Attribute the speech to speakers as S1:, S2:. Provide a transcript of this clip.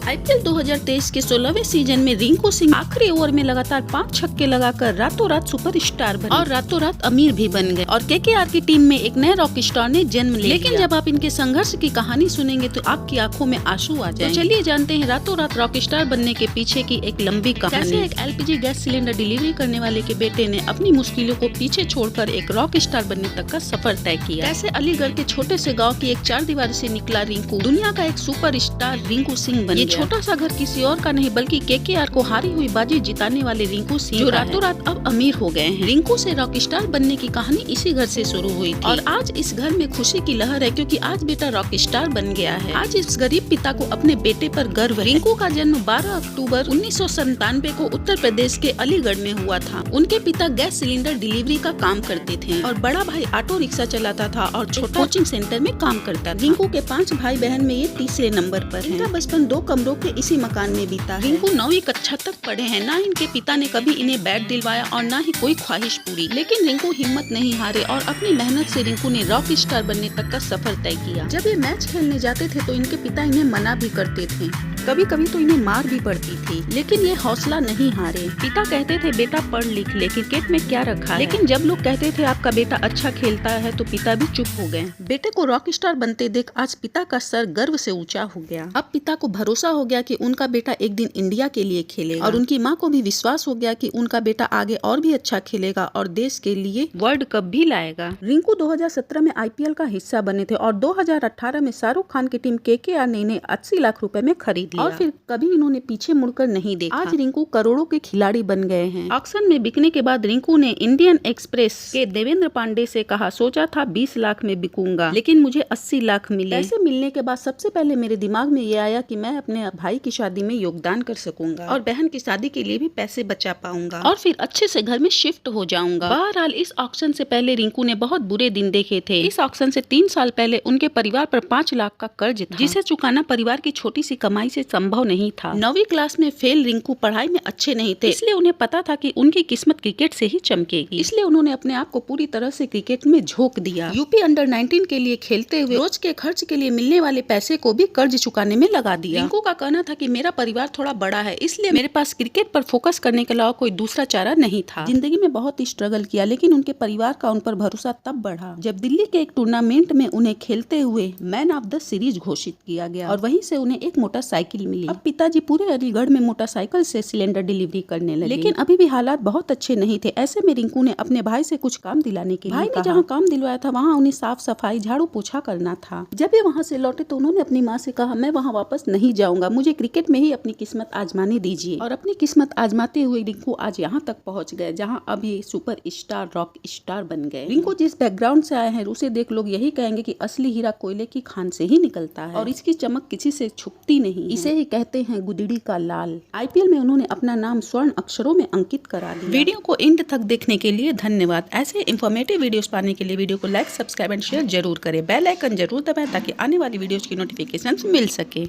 S1: IPL 2023 के 16वें season में रिंकू सिंह आखिरी ओवर में लगातार 5 छक्के लगाकर रातों रात सुपरस्टार बने और रातों रात अमीर भी बन गए और केकेआर की टीम में एक नए रॉक स्टार ने जन्म लिया। लेकिन जब आप इनके संघर्ष की कहानी सुनेंगे तो आपकी आंखों में आंसू आ जाएंगे। तो चलिए जानते हैं रातों रात रॉक स्टार बनने के पीछे की एक लंबी कहानी। कैसे एक एलपीजी गैस सिलेंडर डिलीवरी करने वाले के बेटे ने अपनी मुश्किलों को पीछे छोड़कर एक रॉक स्टार बनने तक का सफर तय किया। कैसे अलीगढ़ के छोटे से गाँव की एक 4 दीवार से निकला रिंकू दुनिया का एक सुपर स्टार रिंकू सिंह बन गया। छोटा सा घर किसी और का नहीं बल्कि केकेआर को हारी हुई बाजी जिताने वाले रिंकू सिंह जो रातों रात अब अमीर हो गए हैं। रिंकू से रॉक स्टार बनने की कहानी इसी घर से शुरू हुई थी और आज इस घर में खुशी की लहर है क्योंकि आज बेटा रॉक स्टार बन गया है। आज इस गरीब पिता को अपने बेटे पर गर्व है। रिंकू का जन्म 12 अक्टूबर 1997 को उत्तर प्रदेश के अलीगढ़ में हुआ था। उनके पिता गैस सिलेंडर डिलीवरी का काम करते थे और बड़ा भाई ऑटो रिक्शा चलाता था और छोटा कोचिंग सेंटर में काम करता था। रिंकू के 5 भाई बहन में ये तीसरे नंबर पर है। इनका बचपन 2 कमरों के इसी मकान में बीता है। रिंकू 9वीं कक्षा तक पढ़े हैं। ना इनके पिता ने कभी इन्हें बैट दिलवाया और ना ही कोई ख्वाहिश पूरी। लेकिन रिंकू हिम्मत नहीं हारे और अपनी मेहनत से रिंकू ने रॉक स्टार बनने तक का सफर तय किया। जब ये मैच खेलने जाते थे तो इनके पिता इन्हें मना भी करते थे, कभी कभी तो इन्हें मार भी पड़ती थी, लेकिन ये हौसला नहीं हारे। पिता कहते थे बेटा पढ़ लिख ले, क्रिकेट में क्या रखा है। लेकिन जब लोग कहते थे आपका बेटा अच्छा खेलता है तो पिता भी चुप हो गए। बेटे को रॉक स्टार बनते देख आज पिता का सर गर्व से ऊंचा हो गया। अब पिता को भरोसा हो गया कि उनका बेटा एक दिन इंडिया के लिए खेलेगा और उनकी माँ को भी विश्वास हो गया कि उनका बेटा आगे और भी अच्छा खेलेगा और देश के लिए वर्ल्ड कप भी लाएगा। रिंकू 2017 में आईपीएल का हिस्सा बने थे और 2018 में शाहरुख खान की टीम केकेआर ने इन्हें 80 लाख रुपए में खरीद लिया और फिर कभी इन्होंने पीछे मुड़कर नहीं देखा। आज रिंकू करोड़ों के खिलाड़ी बन गए हैं। ऑक्शन में बिकने के बाद रिंकू ने इंडियन एक्सप्रेस के देवेंद्र पांडे से कहा, सोचा था 20 लाख में बिकूंगा लेकिन मुझे 80 लाख मिले। पैसे मिलने के बाद सबसे पहले मेरे दिमाग में ये आया कि मैं अपने भाई की शादी में योगदान कर सकूंगा और बहन की शादी के लिए भी पैसे बचा पाऊंगा और फिर अच्छे से घर में शिफ्ट हो जाऊंगा। बहरहाल इस ऑक्शन से पहले रिंकू ने बहुत बुरे दिन देखे थे। इस ऑक्शन से 3 साल पहले उनके परिवार पर 5 लाख का कर्ज था जिसे चुकाना परिवार की छोटी सी कमाई से संभव नहीं था। 9वीं क्लास में फेल रिंकू पढ़ाई में अच्छे नहीं थे, इसलिए उन्हें पता था कि उनकी किस्मत क्रिकेट से ही चमकेगी। इसलिए उन्होंने अपने आप को पूरी तरह से क्रिकेट में झोंक दिया। यूपी अंडर 19 के लिए खेलते हुए रोज के खर्च के लिए मिलने वाले पैसे को भी कर्ज चुकाने में लगा दिया। रिंकू का कहना था कि मेरा परिवार थोड़ा बड़ा है, इसलिए मेरे पास क्रिकेट पर फोकस करने के अलावा कोई दूसरा चारा नहीं था। जिंदगी में बहुत स्ट्रगल किया लेकिन उनके परिवार का उन पर भरोसा तब बढ़ा जब दिल्ली के एक टूर्नामेंट में उन्हें खेलते हुए मैन ऑफ द सीरीज घोषित किया गया और वहीं से उन्हें एक मोटरसाइकिल मिली। अब पिताजी पूरे अलीगढ़ में मोटरसाइकिल से सिलेंडर डिलीवरी करने लगे, लेकिन अभी भी हालात बहुत अच्छे नहीं थे। ऐसे में रिंकू ने अपने भाई से कुछ काम दिलाने के लिए भाई ने जहाँ काम दिलवाया था वहाँ उन्हें साफ सफाई झाड़ू पोछा करना था। जब ये वहाँ से लौटे तो उन्होंने अपनी माँ से कहा, मैं वहाँ वापस नहीं जाऊंगा, मुझे क्रिकेट में ही अपनी किस्मत आजमाने दीजिए। और अपनी किस्मत आजमाते हुए रिंकू आज यहाँ तक पहुँच गए जहाँ अब ये सुपर स्टार रॉक स्टार बन गए। रिंकू जिस बैकग्राउंड से आए हैं उसे देख लोग यही कहेंगे कि असली हीरा कोयले की खान से ही निकलता है और इसकी चमक किसी से छुपती नहीं। इसे ही कहते हैं गुदड़ी का लाल। आईपीएल में उन्होंने अपना नाम स्वर्ण अक्षरों में अंकित करा दिया। वीडियो को एंड तक देखने के लिए धन्यवाद। ऐसे इंफॉर्मेटिव वीडियोस पाने के लिए वीडियो को लाइक, सब्सक्राइब एंड शेयर जरूर करें। बेल आइकन जरूर दबाएं ताकि आने वाली वीडियोस की नोटिफिकेशन मिल सके।